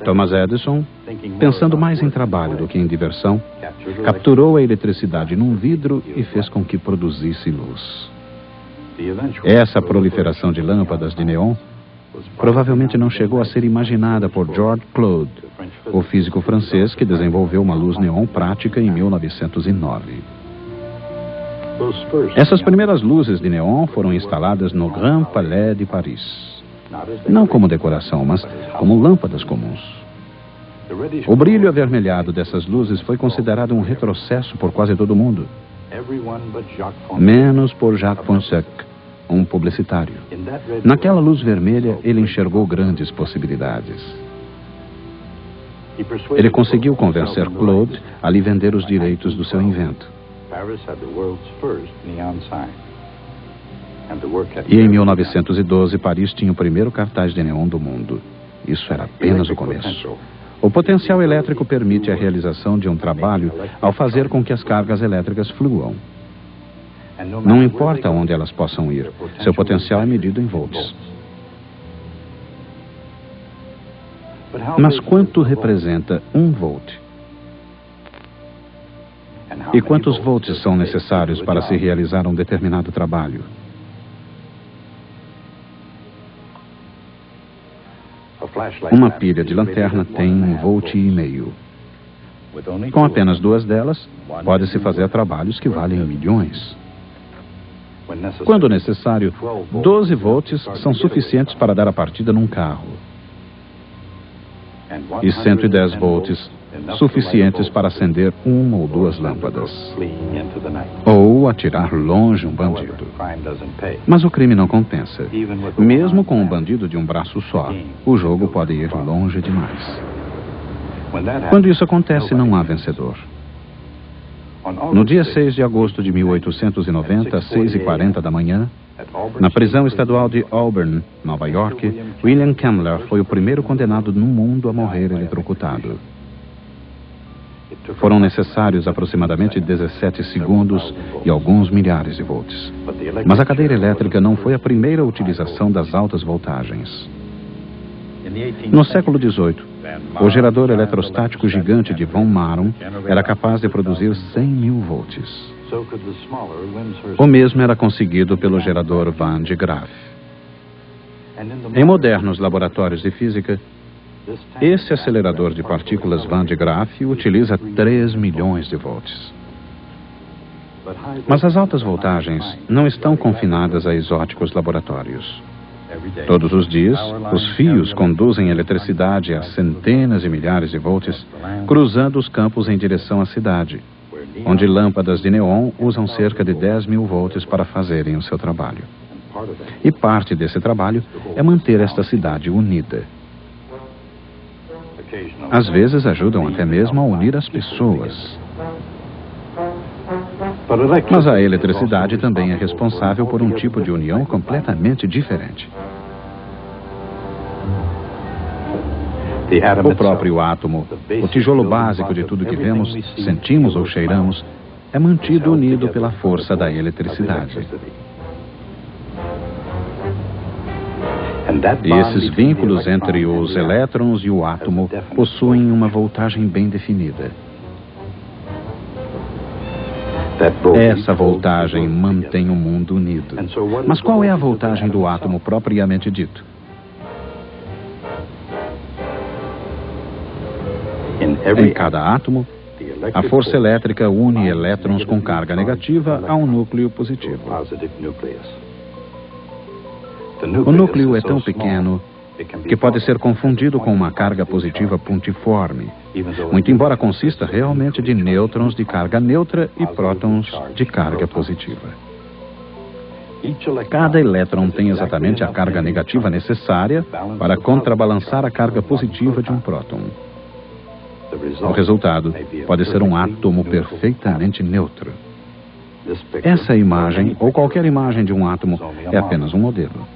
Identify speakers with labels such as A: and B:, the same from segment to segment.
A: Thomas Edison, pensando mais em trabalho do que em diversão, capturou a eletricidade num vidro e fez com que produzisse luz. Essa proliferação de lâmpadas de neon provavelmente não chegou a ser imaginada por George Claude, o físico francês que desenvolveu uma luz neon prática em 1909. Essas primeiras luzes de neon foram instaladas no Grand Palais de Paris. Não como decoração, mas como lâmpadas comuns. O brilho avermelhado dessas luzes foi considerado um retrocesso por quase todo mundo, menos por Jacques Fonseca, um publicitário. Naquela luz vermelha, ele enxergou grandes possibilidades. Ele conseguiu convencer Claude a lhe vender os direitos do seu invento. E em 1912, Paris tinha o primeiro cartaz de neon do mundo. Isso era apenas o começo. O potencial elétrico permite a realização de um trabalho ao fazer com que as cargas elétricas fluam. Não importa onde elas possam ir, seu potencial é medido em volts. Mas quanto representa 1 volt? E quantos volts são necessários para se realizar um determinado trabalho? Uma pilha de lanterna tem 1,5 volt. Com apenas 2 delas, pode-se fazer trabalhos que valem milhões. Quando necessário, 12 volts são suficientes para dar a partida num carro. E 110 volts suficientes para acender 1 ou 2 lâmpadas. Ou atirar longe um bandido. Mas o crime não compensa. Mesmo com um bandido de um braço só, o jogo pode ir longe demais. Quando isso acontece, não há vencedor. No dia 6 de agosto de 1890, às 6h40 da manhã, na prisão estadual de Auburn, Nova York, William Kemmler foi o primeiro condenado no mundo a morrer eletrocutado. Foram necessários aproximadamente 17 segundos e alguns milhares de volts. Mas a cadeira elétrica não foi a primeira utilização das altas voltagens. No século XVIII, o gerador eletrostático gigante de von Maron era capaz de produzir 100.000 volts. O mesmo era conseguido pelo gerador Van de Graaff. Em modernos laboratórios de física, esse acelerador de partículas Van de Graaff utiliza 3 milhões de volts. Mas as altas voltagens não estão confinadas a exóticos laboratórios. Todos os dias, os fios conduzem eletricidade a centenas de milhares de volts, cruzando os campos em direção à cidade, onde lâmpadas de neon usam cerca de 10.000 volts para fazerem o seu trabalho. E parte desse trabalho é manter esta cidade unida. Às vezes ajudam até mesmo a unir as pessoas. Mas a eletricidade também é responsável por um tipo de união completamente diferente. O próprio átomo, o tijolo básico de tudo que vemos, sentimos ou cheiramos, é mantido unido pela força da eletricidade. E esses vínculos entre os elétrons e o átomo possuem uma voltagem bem definida. Essa voltagem mantém o mundo unido. Mas qual é a voltagem do átomo propriamente dito? Em cada átomo, a força elétrica une elétrons com carga negativa a um núcleo positivo. O núcleo é tão pequeno que pode ser confundido com uma carga positiva pontiforme, muito embora consista realmente de nêutrons de carga neutra e prótons de carga positiva. Cada elétron tem exatamente a carga negativa necessária para contrabalançar a carga positiva de um próton. O resultado pode ser um átomo perfeitamente neutro. Essa imagem, ou qualquer imagem de um átomo, é apenas um modelo.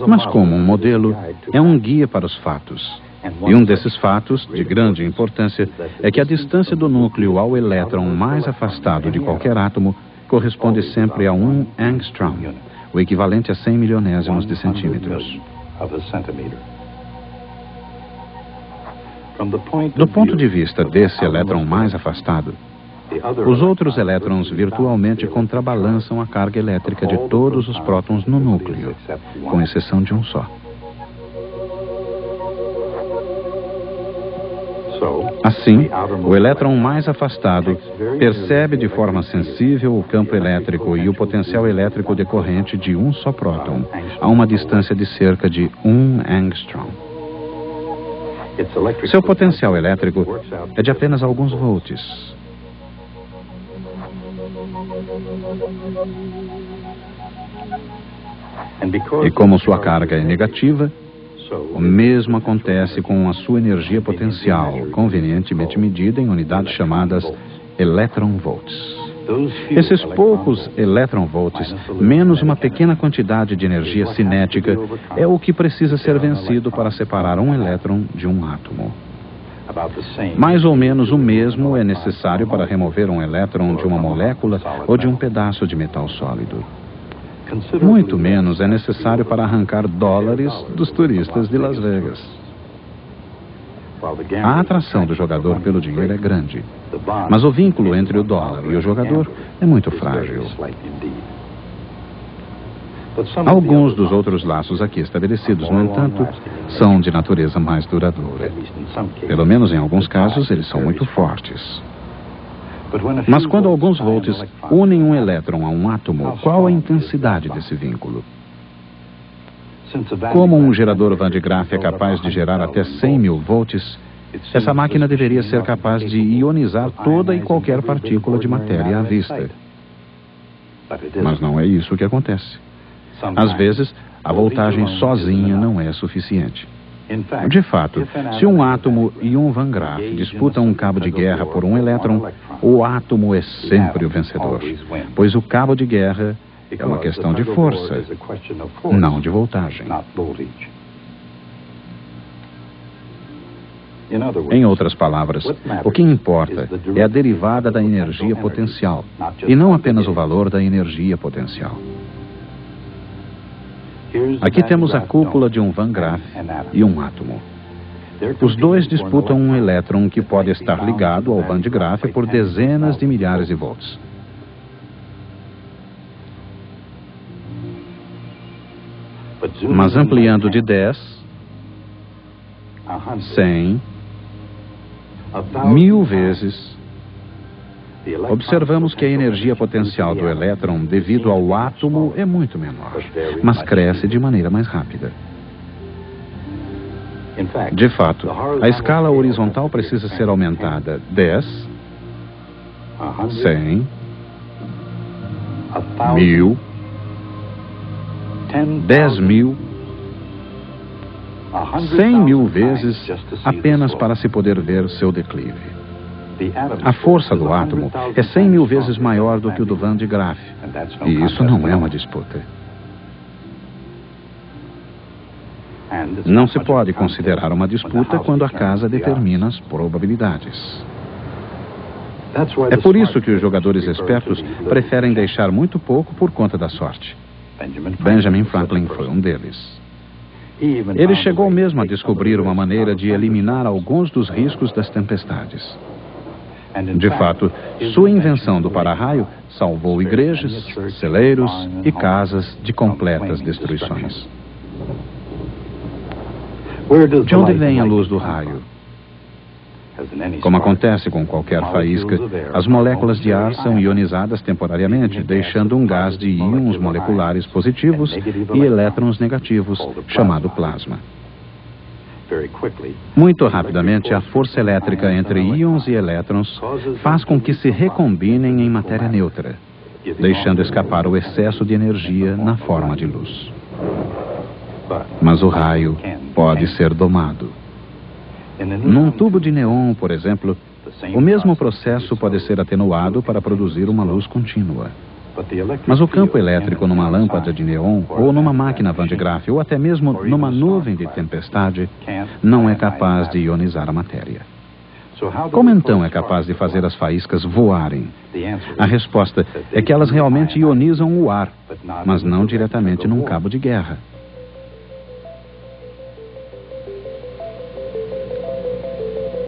A: Mas como um modelo, é um guia para os fatos. E um desses fatos, de grande importância, é que a distância do núcleo ao elétron mais afastado de qualquer átomo corresponde sempre a 1 angstrom, o equivalente a 100 milionésimos de centímetros. Do ponto de vista desse elétron mais afastado, os outros elétrons virtualmente contrabalançam a carga elétrica de todos os prótons no núcleo, com exceção de um só. Assim, o elétron mais afastado percebe de forma sensível o campo elétrico e o potencial elétrico decorrente de um só próton, a uma distância de cerca de 1 angstrom. Seu potencial elétrico é de apenas alguns volts. E como sua carga é negativa, o mesmo acontece com a sua energia potencial, convenientemente medida em unidades chamadas electronvolts. Esses poucos electronvolts, menos uma pequena quantidade de energia cinética, é o que precisa ser vencido para separar um elétron de um átomo. Mais ou menos o mesmo é necessário para remover um elétron de uma molécula ou de um pedaço de metal sólido. Muito menos é necessário para arrancar dólares dos turistas de Las Vegas. A atração do jogador pelo dinheiro é grande, mas o vínculo entre o dólar e o jogador é muito frágil. Alguns dos outros laços aqui estabelecidos, no entanto, são de natureza mais duradoura. Pelo menos em alguns casos, eles são muito fortes. Mas quando alguns volts unem um elétron a um átomo, qual a intensidade desse vínculo? Como um gerador Van de Graaff é capaz de gerar até 100 mil volts, essa máquina deveria ser capaz de ionizar toda e qualquer partícula de matéria à vista. Mas não é isso que acontece. Às vezes, a voltagem sozinha não é suficiente. De fato, se um átomo e um Van Graaff disputam um cabo de guerra por um elétron, o átomo é sempre o vencedor, pois o cabo de guerra é uma questão de força, não de voltagem. Em outras palavras, o que importa é a derivada da energia potencial, e não apenas o valor da energia potencial. Aqui temos a cúpula de um Van Graaff e um átomo. Os dois disputam um elétron que pode estar ligado ao Van de Graaff por dezenas de milhares de volts. Mas ampliando de 10, 100, 1000 vezes, observamos que a energia potencial do elétron devido ao átomo é muito menor, mas cresce de maneira mais rápida. De fato, a escala horizontal precisa ser aumentada 10, 100, 1000, 10.000, 100.000 vezes apenas para se poder ver seu declive. A força do átomo é 100.000 vezes maior do que o do Van de Graaff, e isso não é uma disputa. Não se pode considerar uma disputa quando a casa determina as probabilidades. É por isso que os jogadores espertos preferem deixar muito pouco por conta da sorte. Benjamin Franklin foi um deles. Ele chegou mesmo a descobrir uma maneira de eliminar alguns dos riscos das tempestades. De fato, sua invenção do para-raio salvou igrejas, celeiros e casas de completas destruições. De onde vem a luz do raio? Como acontece com qualquer faísca, as moléculas de ar são ionizadas temporariamente, deixando um gás de íons moleculares positivos e elétrons negativos, chamado plasma. Muito rapidamente, a força elétrica entre íons e elétrons faz com que se recombinem em matéria neutra, deixando escapar o excesso de energia na forma de luz. Mas o raio pode ser domado. Num tubo de neon, por exemplo, o mesmo processo pode ser atenuado para produzir uma luz contínua. Mas o campo elétrico numa lâmpada de neon, ou numa máquina Van de Graaff, ou até mesmo numa nuvem de tempestade, não é capaz de ionizar a matéria. Como então é capaz de fazer as faíscas voarem? A resposta é que elas realmente ionizam o ar, mas não diretamente num cabo de guerra.